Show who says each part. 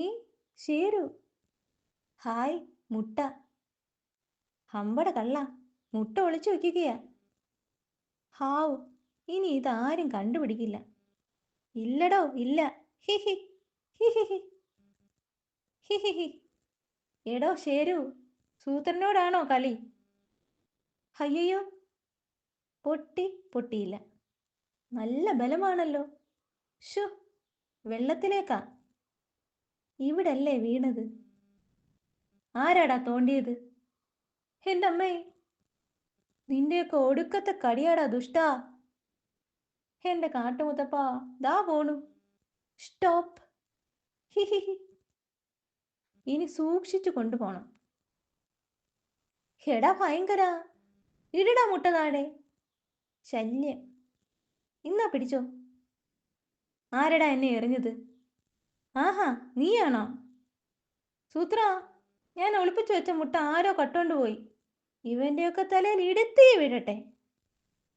Speaker 1: ഏ ശേരു ഹായ് മുട്ട ഹമ്പട കള്ള മുട്ട ഒളിച്ചു വെക്കുകയാ. ഹാവ്, ഇനി ഇതാരും കണ്ടുപിടിക്കില്ല. ഇല്ലടോ ഇല്ല. ഹിഹി ഹിഹിഹി ഹിഹിഹി. എടോ ശേരു, സൂത്രനോടാണോ കളി? അയ്യോ, പൊട്ടിയില്ല. നല്ല ബലമാണല്ലോ. ഷു, വെള്ളത്തിലേക്കാ. ഇവിടല്ലേ വീണത്. ആരാടാ തോണ്ടിയത്? എൻ്റെ അമ്മേ, നിന്റെയൊക്കെ ഒടുക്കത്തെ കടിയാടാ ദുഷ്ടാ. എൻ്റെ കാട്ടുമുത്തപ്പാ, ദാ പോണു. സ്റ്റോപ്പ്. ഹിഹിഹി. ഇനി സൂക്ഷിച്ചു കൊണ്ടുപോണം. എടാ ഭയങ്കര, ഇടടാ മുട്ട താഴെ. ശല്യം. ഇന്നാ പിടിച്ചോ. ആരടാ എന്നെ എറിഞ്ഞത്? ആഹാ, നീയാണോ? സൂത്ര, ഞാൻ ഒളിപ്പിച്ചു വെച്ച മുട്ട ആരോ കട്ടോണ്ട് പോയി. ഇവന്റെയൊക്കെ തലയിൽ ഇടുത്തി വിടട്ടെ.